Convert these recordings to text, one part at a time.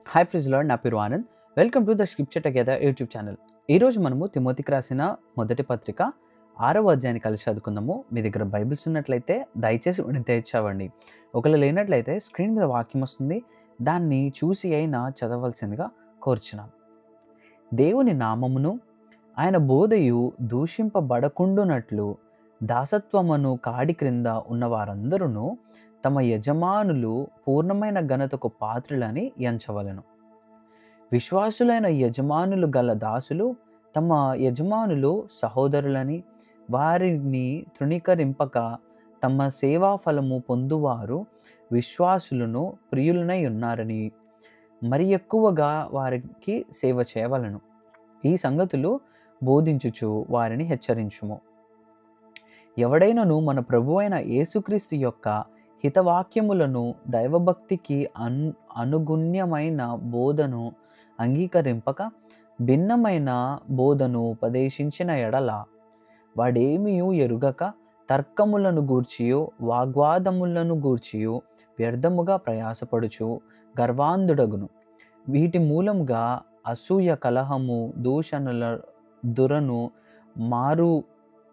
Hi praise lord, నా పేరు Anand. Welcome to the scripture together YouTube channel. ఈరోజు మనము తిమోతికి రాసిన మొదటి పత్రిక 6వ అధ్యాయాన్ని కలిసి చదువుకుందాము. మీ దగ్గర బైబిల్స్ ఉన్నట్లయితే దయచేసి తెచ్చావండి. ఒకవేళ లేనట్లయితే స్క్రీన్ మీద వాక్యం వస్తుంది, దాన్ని చూసి అయినా చదవలసిందిగా కోరుచున్నాను. దేవుని నామమును ఆయన బోధయు దూషింపబడకుండునట్లు దాసత్వమును కాడి క్రింద ఉన్న వారందరూ తమ యజమానులు పూర్ణమైన ఘనతకు పాత్రులని ఎంచవలెను. విశ్వాసులైన యజమానులు గల దాసులు తమ యజమానులు సహోదరులని వారిని తృణీకరింపక తమ సేవా ఫలము పొందువారు విశ్వాసులను ప్రియులనై ఉన్నారని మరి ఎక్కువగా వారికి సేవ చేయవలను. ఈ సంగతులు బోధించుచు వారిని హెచ్చరించుము. ఎవడైనను మన ప్రభువైన యేసుక్రీస్తు యొక్క హితవాక్యములను దైవభక్తికి అనుగుణ్యమైన బోధను అంగీకరింపక భిన్నమైన బోధను ఉపదేశించిన ఎడల వాడేమీ ఎరుగక తర్కములను గూర్చియో వాగ్వాదములను గూర్చియో వ్యర్థముగా ప్రయాసపడుచు గర్వాంధుడగును. వీటి మూలంగా అసూయ, కలహము, దూషణల దురను,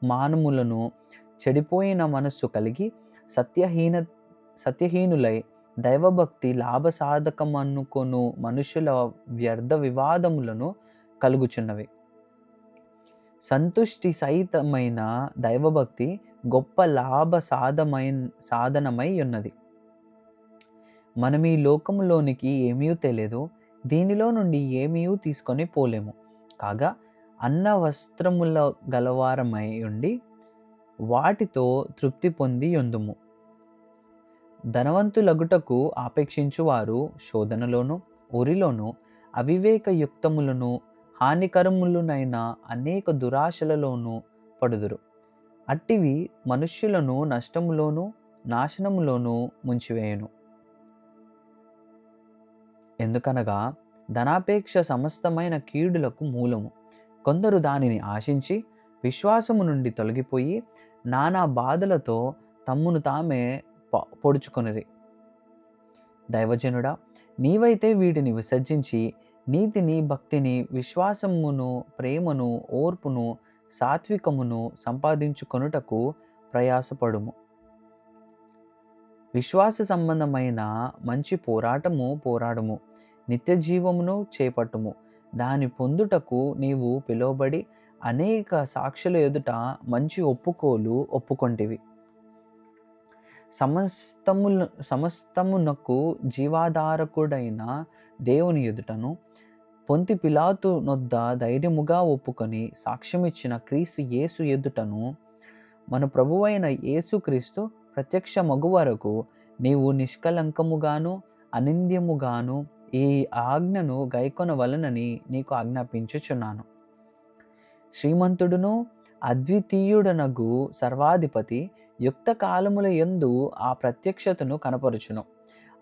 మానములను, చెడిపోయిన మనస్సు కలిగి సత్యహీనులై దైవభక్తి లాభసాధకమనుకొను మనుషుల వ్యర్థ వివాదములను కలుగుచున్నవి. సంతుష్టి సహితమైన దైవభక్తి గొప్ప సాధనమై ఉన్నది. మనం ఈ లోకములోనికి ఏమీ తెలియదు, దీనిలో నుండి ఏమీ తీసుకొని పోలేము. కాగా అన్న వస్త్రముల గలవారమై ఉండి వాటితో తృప్తి పొంది యుందుము. ధనవంతులగుటకు ఆపేక్షించువారు శోధనలోను, ఉరిలోను, అవివేకయుక్తములను, హానికరములనైన అనేక దురాశలలోనూ పడుదురు. అట్టివి మనుష్యులను నష్టములోను నాశనములోను ముంచివేయును. ఎందుకనగా ధనాపేక్ష సమస్తమైన కీడులకు మూలము. కొందరు దానిని ఆశించి విశ్వాసము నుండి తొలగిపోయి నానా బాధలతో తమ్మును తామే పొడుచుకొనిరి. దైవజనుడా, నీవైతే వీటిని విసర్జించి నీతిని, భక్తిని, విశ్వాసమును, ప్రేమను, ఓర్పును, సాత్వికమును సంపాదించుకొనుటకు ప్రయాసపడుము. విశ్వాస సంబంధమైన మంచి పోరాడము. నిత్య జీవమును చేపట్టుము. దాని పొందుటకు నీవు పిలువబడి అనేక సాక్షుల ఎదుట మంచి ఒప్పుకొంటివి. సమస్తమునకు జీవాధారకుడైన దేవుని ఎదుటను పొంతి పిలాతు నొద్ద ధైర్యముగా ఒప్పుకొని సాక్ష్యమిచ్చిన క్రీస్తు యేసు ఎదుటను మన ప్రభువైన యేసుక్రీస్తు ప్రత్యక్ష మగు వరకు నీవు నిష్కలంకముగాను అనింద్యముగాను ఈ ఆజ్ఞను గైకొనవలనని నీకు ఆజ్ఞాపించుచున్నాను. శ్రీమంతుడును అద్వితీయుడనగు సర్వాధిపతి యుక్త కాలముల యందు ఆ ప్రత్యక్షతను కనపరుచును.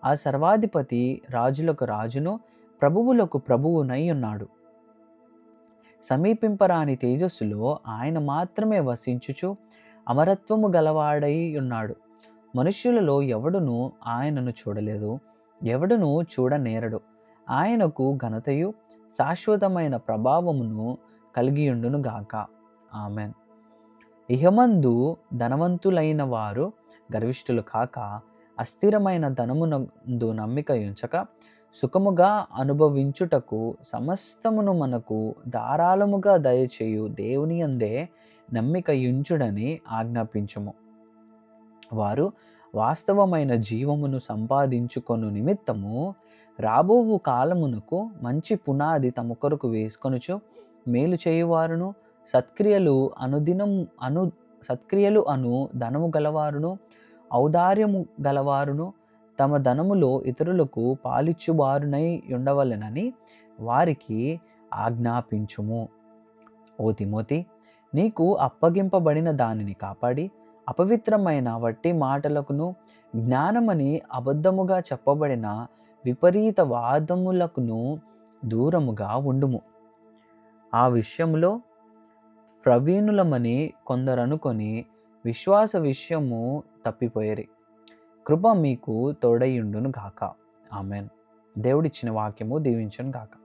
ఆ సర్వాధిపతి రాజులకు రాజును, ప్రభువులకు ప్రభువునై ఉన్నాడు. సమీపింపరాని తేజస్సులో ఆయన మాత్రమే వసించుచు అమరత్వము గలవాడై ఉన్నాడు. మనుష్యులలో ఎవడును ఆయనను చూడలేదు, ఎవడును చూడనేరడు. ఆయనకు ఘనతయు శాశ్వతమైన ప్రభావమును కలిగియుండును గాక. ఆమెన్. ఇహమందు ధనవంతులైన వారు గర్విష్ఠులు కాక, అస్థిరమైన ధనమునందు నమ్మిక ఉంచక, సుఖముగా అనుభవించుటకు సమస్తమును మనకు ధారాళముగా దయచేయు దేవుని యందే నమ్మిక ఉంచుడని ఆజ్ఞాపించుము. వారు వాస్తవమైన జీవమును సంపాదించుకొను నిమిత్తము రాబోవు కాలమునకు మంచి పునాది తమ కొరకు వేసుకొనుచు మేలు చేయువారును, సత్క్రియలు అను ధనము గలవారును, ఔదార్యము గలవారును, తమ ధనములో ఇతరులకు పాలిచ్చువారునై ఉండవలెనని వారికి ఆజ్ఞాపించుము. ఓ తిమోతి, నీకు అప్పగింపబడిన దానిని కాపాడి అపవిత్రమైన వట్టి మాటలకును, జ్ఞానమని అబద్ధముగా చెప్పబడిన విపరీత వాదములకును దూరముగా ఉండుము. ఆ విషయంలో ప్రవీణులమని కొందరనుకొని విశ్వాస విషయము తప్పిపోయిరి. కృప మీకు తోడైయుండును గాక. ఆమెన్. దేవుడిచ్చిన వాక్యము దీవించును గాక.